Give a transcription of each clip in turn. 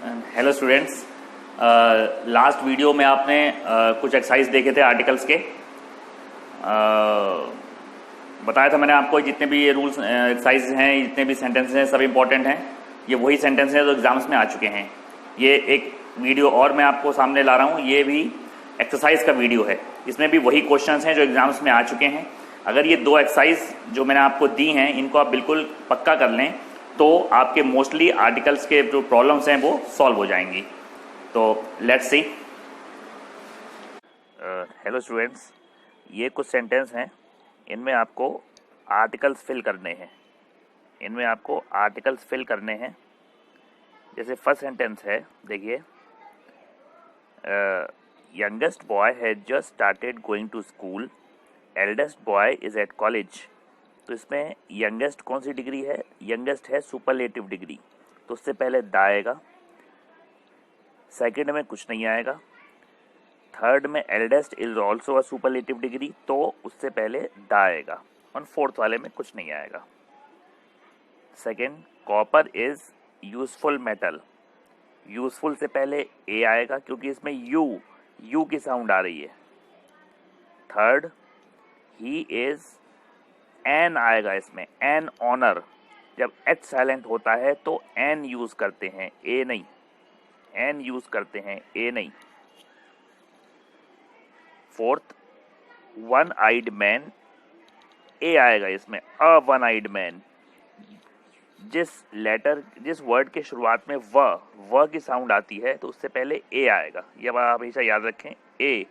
Hello students. Last video में आपने कुछ एक्सरसाइज देखे थे आर्टिकल्स के। बताया था मैंने आपको जितने भी ये रूल्स एक्सरसाइज हैं, जितने भी सेंटेंसेस हैं, सब इंपॉर्टेंट हैं। ये वही सेंटेंस हैं जो एग्जाम्स में आ चुके हैं। ये एक वीडियो और मैं आपको सामने ला रहा हूँ, ये भी एक्सरसाइज का वीडियो है। इसमें भी वही क्वेश्चंस हैं जो एग्जाम्स में आ चुके हैं। अगर ये दो एक्सरसाइज जो मैंने आपको दी हैं इनको आप बिल्कुल पक्का कर लें तो आपके मोस्टली आर्टिकल्स के जो प्रॉब्लम्स हैं वो सॉल्व हो जाएंगी। तो लेट्स सी। हेलो स्टूडेंट्स, ये कुछ सेंटेंस हैं, इनमें आपको आर्टिकल्स फिल करने हैं। जैसे फर्स्ट सेंटेंस है, देखिए, youngest boy has just started going to school, eldest boy is at college. तो इसमें यंगेस्ट कौन सी डिग्री है? यंगेस्ट है सुपरलेटिव डिग्री, तो उससे पहले द आएगा। सेकंड में कुछ नहीं आएगा। थर्ड में eldest is also a superlative degree, तो उससे पहले द आएगा। और फोर्थ वाले में कुछ नहीं आएगा। Second, copper is useful metal. Useful से पहले ए आएगा क्योंकि इसमें यू की साउंड आ रही है। थर्ड, ही इज एन आएगा इसमें, एन ऑनर। जब एच साइलेंट होता है तो एन यूज करते हैं, ए नहीं। एन यूज करते हैं, ए नहीं। फोर्थ, वन आइड मैन, ए आएगा इसमें, अ वन आइड मैन। जिस वर्ड के शुरुआत में व की साउंड आती है तो उससे पहले ए आएगा। ये बात हमेशा याद रखें, a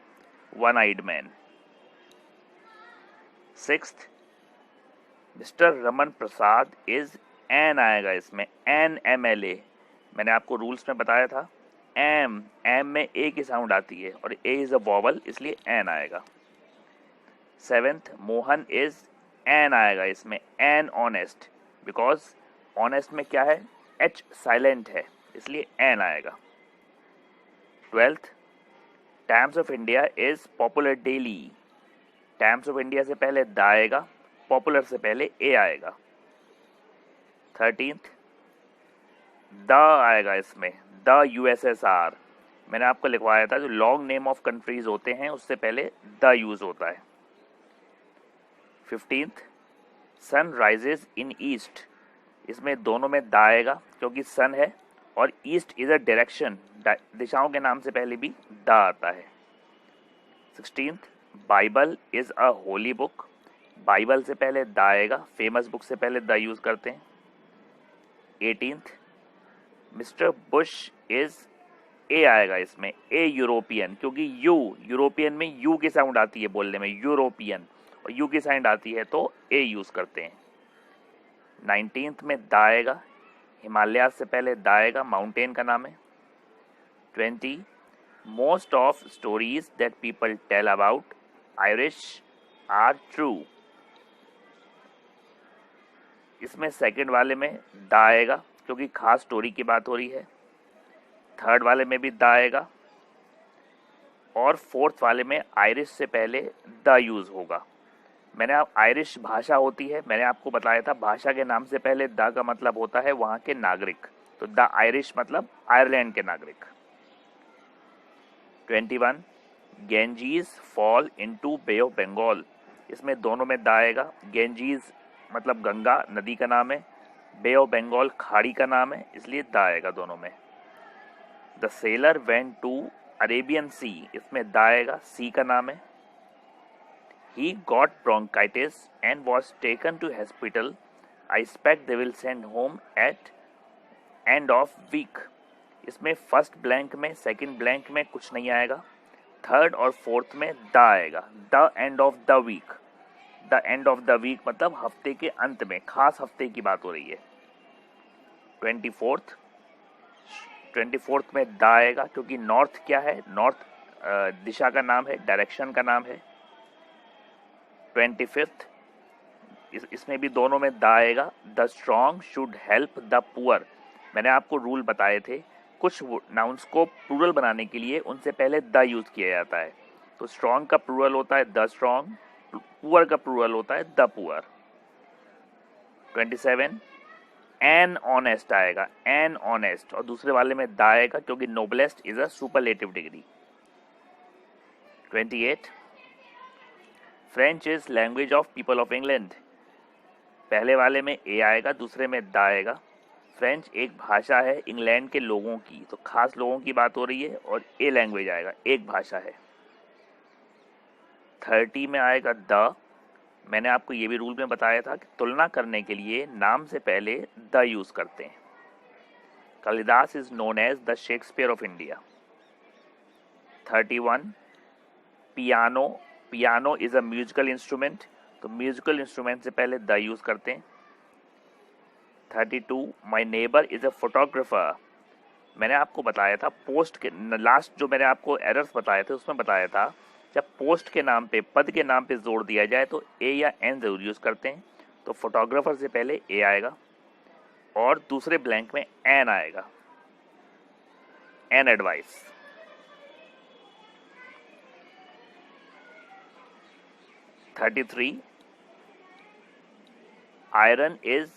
one eyed man. Sixth, mister Raman Prasad is an आएगा इसमें, एन MLA। मैंने आपको रूल्स में बताया था, एम में ए की साउंड आती है और ए इज अ वॉवल, इसलिए एन आएगा। सेवेंथ, मोहन इज एन आएगा इसमें, एन ऑनेस्ट, बिकॉज ऑनेस्ट में क्या है, एच साइलेंट है, इसलिए एन आएगा। Twelfth, times of India is popular daily. Times of India से पहले द आएगा, पॉपुलर से पहले ए आएगा। 13th, द आएगा इसमें, द USSR। मैंने आपको लिखवाया था जो लॉन्ग नेम ऑफ कंट्रीज होते हैं उससे पहले द यूज होता है। 15th, sun rises in east. इसमें दोनों में द आएगा क्योंकि सन है और ईस्ट इज अ डायरेक्शन, दिशाओं के नाम से पहले भी द आता है। 16th, Bible is a Holi book. Bible से पहले द आएगा, फेमस बुक से पहले द यूज करते हैं। 18th, mister Bush is a आएगा इसमें, ए यूरोपियन, क्योंकि यूरोपियन में यू की साउंड आती है बोलने में, यूरोपियन, और यू की साउंड आती है तो ए यूज करते हैं। 19th में द आएगा, हिमालय से पहले द आएगा, माउंटेन का नाम है। 20, most of stories that people tell about Irish are true. इसमें सेकंड वाले में द आएगा क्योंकि खास स्टोरी की बात हो रही है। थर्ड वाले में भी द आएगा और फोर्थ वाले में आयरिश से पहले द यूज होगा। आयरिश भाषा होती है, मैंने आपको बताया था, भाषा के नाम से पहले द का मतलब होता है वहां के नागरिक, तो द आयरिश मतलब आयरलैंड के नागरिक। 21, Ganges fall into bay of Bengal. इसमें दोनों में द आएगा। गेंजीज मतलब गंगा नदी का नाम है, बे ऑफ बंगाल खाड़ी का नाम है, इसलिए द आएगा दोनों में। The sailor went to Arabian sea, इसमें द आएगा, सी का नाम है। He got bronchitis and was taken to hospital, I expect they will send home at end of week. इसमें फर्स्ट ब्लैंक में, सेकंड ब्लैंक में कुछ नहीं आएगा। थर्ड और फोर्थ में द आएगा, the end of the week. The end of the week मतलब हफ्ते के अंत में, खास हफ्ते की बात हो रही है। 24th में द आएगा क्योंकि नॉर्थ क्या है, नॉर्थ दिशा का नाम है, डायरेक्शन का नाम है। 25th, इसमें भी दोनों में द आएगा, the strong should help the poor. मैंने आपको रूल बताए थे, कुछ नाउन्स को प्लूरल बनाने के लिए उनसे पहले द यूज किया जाता है। तो स्ट्रॉन्ग का प्लूरल होता है द स्ट्रॉन्ग, पुअर का प्लूरल होता है द पुअर। 27, एन ऑनेस्ट आएगा, एन ऑनेस्ट, और दूसरे वाले में द आएगा क्योंकि noblest is a superlative degree. 28 French is language of people of England. पहले वाले में ए आएगा, दूसरे में द आएगा। फ्रेंच एक भाषा है इंग्लैंड के लोगों की, तो खास लोगों की बात हो रही है, और ए लैंग्वेज आएगा, एक भाषा है। 30 में आएगा द। मैंने आपको ये भी रूल में बताया था कि तुलना करने के लिए नाम से पहले द यूज करते हैं। Kalidas is known as the Shakespeare of India. 31 piano, piano is a musical instrument, तो म्यूजिकल इंस्ट्रूमेंट से पहले द यूज करते हैं। 32 my neighbour is a photographer. मैंने आपको बताया था पोस्ट के लास्ट जो मैंने आपको एरर्स बताए थे उसमें बताया था जब पोस्ट के नाम पे, पद के नाम पे जोड़ दिया जाए तो ए या एन जरूर यूज करते हैं। तो फोटोग्राफर से पहले ए आएगा और दूसरे ब्लैंक में एन आएगा, an advice. 33 iron is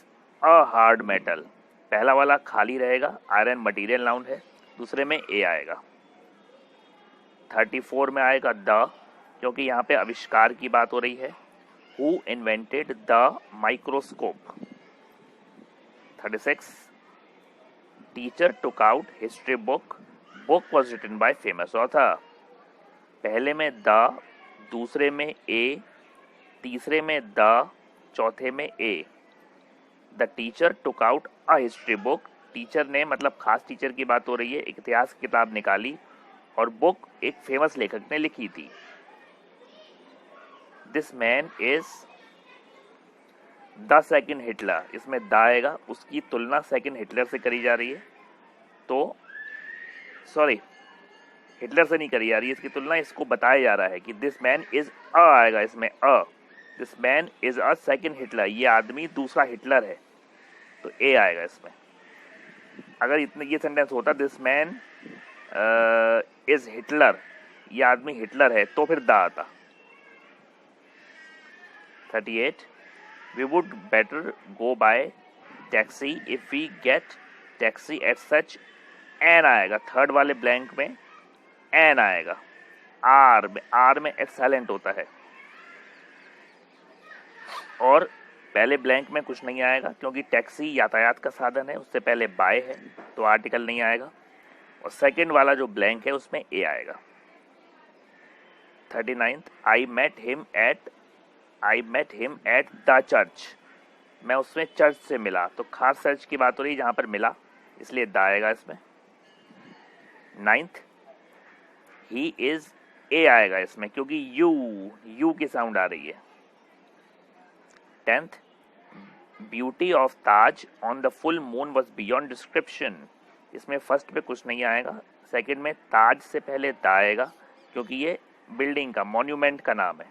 a hard metal. पहला वाला खाली रहेगा, आयरन मटेरियल नाउन है, दूसरे में ए आएगा। 34 में आएगा द, क्योंकि यहाँ पे आविष्कार की बात हो रही है। Who invented the microscope. 36 teacher took out history book, book was written by famous author. पहले में द, दूसरे में ए, तीसरे में द, चौथे में a. The teacher took out a history book, teacher ने मतलब खास टीचर की बात हो रही है, एक इतिहास की किताब निकाली और बुक एक फेमस लेखक ने लिखी थी। This man is the second Hitler, इसमें द आएगा, उसकी तुलना सेकंड हिटलर से करी जा रही है, तो सॉरी हिटलर से नहीं करी जा रही है इसकी तुलना, इसको बताया जा रहा है कि दिस मैन इज अ आएगा इसमें a, this man is a second Hitler, ये आदमी दूसरा हिटलर है, तो ए आएगा इसमें। अगर इतने ये सेंटेंस होता दिस मैन इज हिटलर, ये आदमी हिटलर है, तो फिर द आता। 38 we would better go by taxi if we get taxi at such, an आएगा, थर्ड वाले ब्लैंक में एन आएगा। आर में एच साइलेंट होता है, और पहले ब्लैंक में कुछ नहीं आएगा क्योंकि टैक्सी यातायात का साधन है, उससे पहले बाय है तो आर्टिकल नहीं आएगा, और सेकंड वाला जो ब्लैंक है उसमें ए आएगा। 39 I met him at the church, मैं उसमें चर्च से मिला, तो खास चर्च की बात हो रही है जहां पर मिला, इसलिए द आएगा इसमें। 9 ही इज ए आएगा इसमें क्योंकि यू की साउंड आ रही है। 10 beauty of Taj on the full moon was beyond description, इसमें फर्स्ट पे कुछ नहीं आएगा, सेकंड में ताज से पहले द आएगा क्योंकि ये बिल्डिंग का, मॉन्यूमेंट का नाम है।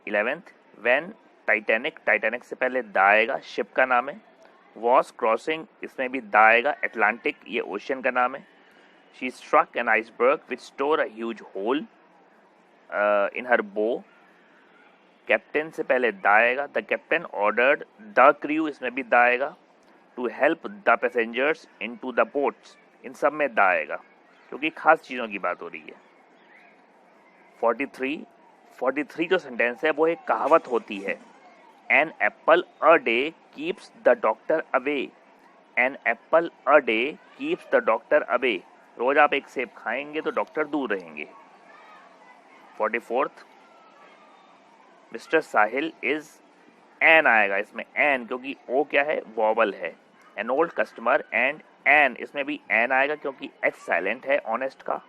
11 व्हेन टाइटैनिक, टाइटैनिक से पहले द आएगा, शिप का नाम है। वॉज क्रॉसिंग, इसमें भी द आएगा, अटलांटिक ये ओशियन का नाम है। She struck an iceberg which tore a huge hole in her bow, captain से पहले द आएगा, the captain ordered the crew, इसमें भी द आएगा, to help the passengers into the boats, इन सब में द आएगा क्योंकि खास चीज़ों की बात हो रही है। 43 जो सेंटेंस है वो एक कहावत होती है, an apple a day keeps the doctor away, an apple a day keeps the doctor away, रोज आप एक सेब खाएंगे तो डॉक्टर दूर रहेंगे। 44 मिस्टर साहिल इज एन आएगा इसमें, एन क्योंकि ओ क्या है, वॉवल है, an old customer and an, इसमें भी एन आएगा क्योंकि एच साइलेंट है ऑनेस्ट का।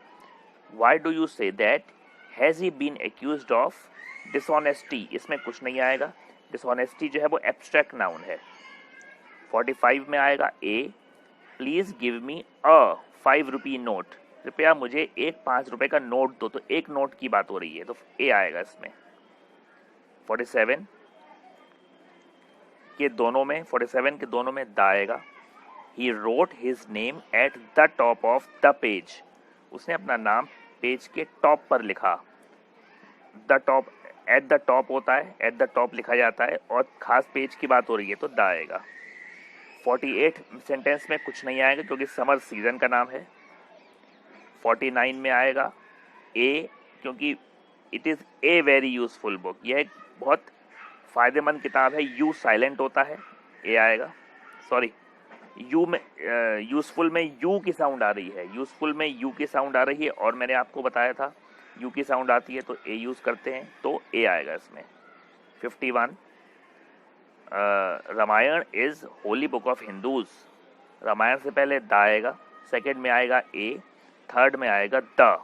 Why do you say that has he been accused of dishonesty, इसमें कुछ नहीं आएगा, डिसऑनेस्टी जो है वो एब्स्ट्रैक्ट नाउन है। 45 में आएगा a, please give me a 5 rupee note, कृपया मुझे एक 5 रुपए का नोट दो, तो एक नोट की बात हो रही है तो ए आएगा इसमें। 47 के दोनों में, 47 के दोनों में द आएगा। He wrote his name at the top of the page, उसने अपना नाम पेज के टॉप पर लिखा, the top, at the top होता है, एट द टॉप लिखा जाता है, और खास पेज की बात हो रही है तो द आएगा। 48 सेंटेंस में कुछ नहीं आएगा क्योंकि समर सीजन का नाम है। 49 में आएगा ए, क्योंकि it is a very useful book, यह एक बहुत फ़ायदेमंद किताब है। यू साइलेंट होता है, ए आएगा। सॉरी, यू में यूज़फुल में यू की साउंड आ रही है, यूज़फुल में यू की साउंड आ रही है, और मैंने आपको बताया था यू की साउंड आती है तो ए यूज़ करते हैं, तो ए आएगा इसमें। 51, Ramayan is holy book of Hindus. Ramayan से पहले द आएगा, सेकंड में आएगा ए, थर्ड में आएगा द।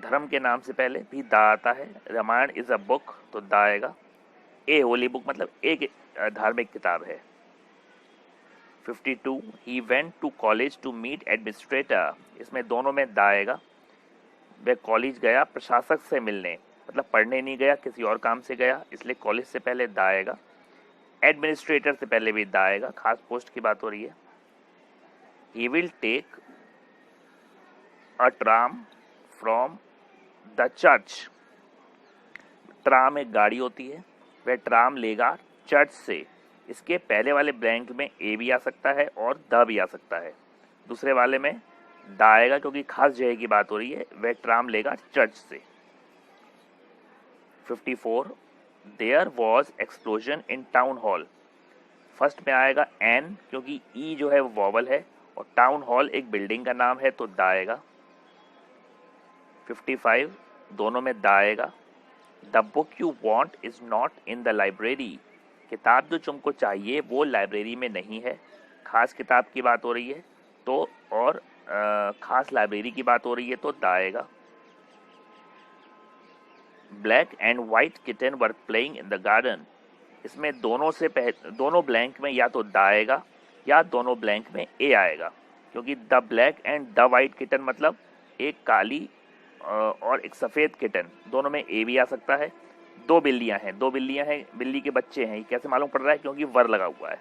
धर्म के नाम से पहले भी द आता है। रामायण इज़ अ बुक तो द आएगा। ए होली बुक मतलब एक धार्मिक किताब है। 52, he went to college to meet administrator. इसमें दोनों में द आएगा। वह कॉलेज गया प्रशासक से मिलने, मतलब पढ़ने नहीं गया, किसी और काम से गया, इसलिए कॉलेज से पहले द आएगा। एडमिनिस्ट्रेटर से पहले भी द आएगा, खास पोस्ट की बात हो रही है। He will take a tram from the church. Tram एक गाड़ी होती है, वह ट्राम लेगा चर्च से। इसके पहले वाले ब्लैंक में ए भी आ सकता है और द भी आ सकता है, दूसरे वाले में द आएगा क्योंकि खास जगह की बात हो रही है, वह ट्राम लेगा चर्च से। 54, there was explosion in town hall. First में आएगा एन, क्योंकि ई जो है वो वॉवल है, और टाउन हॉल एक बिल्डिंग का नाम है तो द आएगा। 55, दोनों में द आएगा। The book you want is not in the library. किताब जो तुमको चाहिए वो लाइब्रेरी में नहीं है, खास किताब की बात हो रही है तो, और खास लाइब्रेरी की बात हो रही है तो द आएगा। Black and white kitten were playing in the garden. इसमें दोनों ब्लैंक में या तो द आएगा या दोनों ब्लैंक में ए आएगा, क्योंकि the black and the white kitten मतलब एक काली और एक सफ़ेद किटन, दोनों में ए भी आ सकता है। दो बिल्लियां हैं, बिल्ली के बच्चे हैं, ये कैसे मालूम पड़ रहा है क्योंकि वर लगा हुआ है।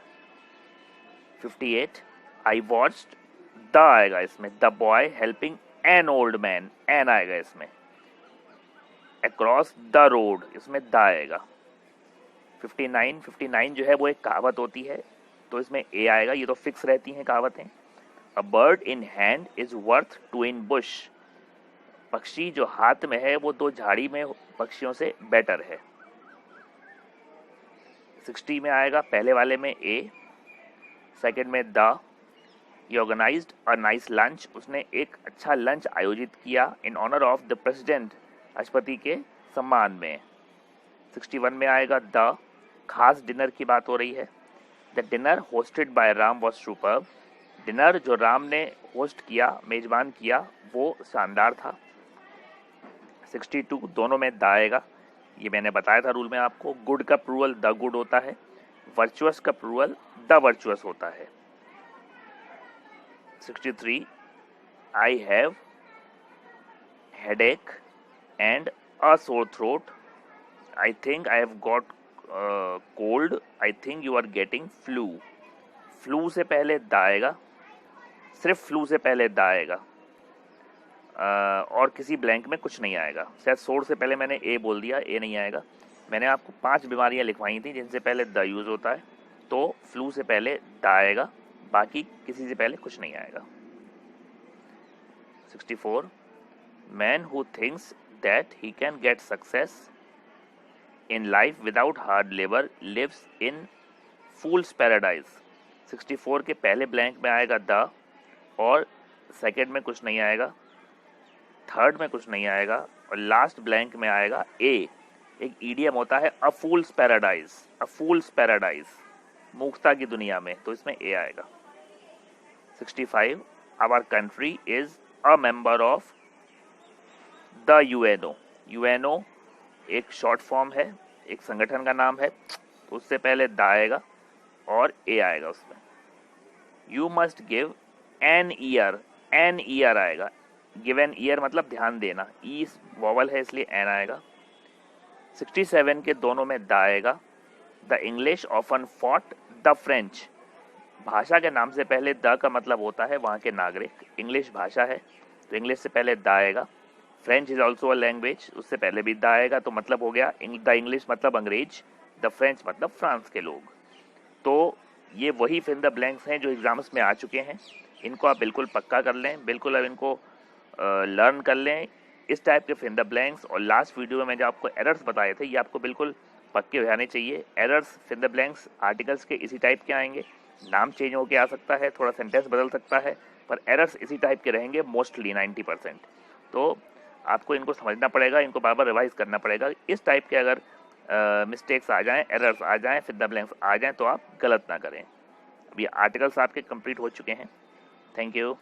58, आई वॉच्ड, द आएगा इसमें। The boy helping an old man, an आएगा इसमें। अक्रॉस द रोड, इसमें द आएगा। 59 जो है वो एक कहावत होती है तो इसमें ए आएगा, ये तो फिक्स रहती हैं कहावतें। A bird in hand is worth two in bush. पक्षी जो हाथ में है वो दो झाड़ी में पक्षियों से बेटर है। 60 में आएगा, पहले वाले में ए, सेकंड में the. He organised a nice lunch, उसने एक अच्छा लंच आयोजित किया in honour of the president, राष्ट्रपति के सम्मान में। 61 में आएगा द, खास डिनर की बात हो रही है। The dinner hosted by Ram was superb. Dinner जो राम ने होस्ट किया, मेजबान किया, वो शानदार था। 62, दोनों में द आएगा, ये मैंने बताया था रूल में आपको। गुड का प्लूरल द गुड होता है, वर्चुअस का प्लूरल द वर्चुअस होता है। 63, I have headache and a sore throat. I think I have got cold, I think you are getting flu. Flu से पहले द आएगा, सिर्फ फ्लू से पहले द आएगा, और किसी ब्लैंक में कुछ नहीं आएगा। शायद सोर से पहले मैंने ए बोल दिया, ए नहीं आएगा। मैंने आपको 5 बीमारियां लिखवाई थी जिनसे पहले द यूज़ होता है, तो फ्लू से पहले द आएगा, बाकी किसी से पहले कुछ नहीं आएगा। 64, man who thinks that he can get success in life without hard labour lives in fool's paradise. 64 के पहले ब्लैंक में आएगा द, और सेकंड में कुछ नहीं आएगा, थर्ड में कुछ नहीं आएगा, और लास्ट ब्लैंक में आएगा ए। एक ईडियम होता है अ फूल्स पैराडाइज, अ फूल्स पैराडाइज, मूर्खता की दुनिया में, तो इसमें ए आएगा। 65, our country is a member of the UNO. UNO एक शॉर्ट फॉर्म है, एक संगठन का नाम है, तो उससे पहले द आएगा और ए आएगा उसमें। You must give an ear, an ear आएगा। गिव एन ईयर मतलब ध्यान देना, ई वॉवल है इसलिए एन आएगा। 67 के दोनों में द आएगा। The English often fought the French. भाषा के नाम से पहले द का मतलब होता है वहाँ के नागरिक, इंग्लिश भाषा है तो इंग्लिश से पहले द आएगा। French is also a language, उससे पहले भी द आएगा, तो मतलब हो गया द इंग्लिश मतलब अंग्रेज, द फ्रेंच मतलब फ्रांस के लोग। तो ये वही फिल इन द ब्लैंक्स हैं जो एग्जाम्स में आ चुके हैं। इनको आप बिल्कुल पक्का कर लें, बिल्कुल अब इनको लर्न कर लें, इस टाइप के फिल इन द ब्लैंक्स। और लास्ट वीडियो में मैंने आपको एरर्स बताए थे, ये आपको बिल्कुल पक्के हो जाने चाहिए। Errors fill in the blanks articles के इसी टाइप के आएंगे, नाम चेंज होके आ सकता है, थोड़ा सेंटेंस बदल सकता है, पर एरर्स इसी टाइप के रहेंगे मोस्टली 90%। तो आपको इनको समझना पड़ेगा, इनको बार बार रिवाइज करना पड़ेगा। इस टाइप के अगर मिस्टेक्स आ जाएं, एरर्स आ जाएं, फिल इन द ब्लैंक्स आ जाएं, तो आप गलत ना करें। अभी आर्टिकल्स आपके कंप्लीट हो चुके हैं। Thank you.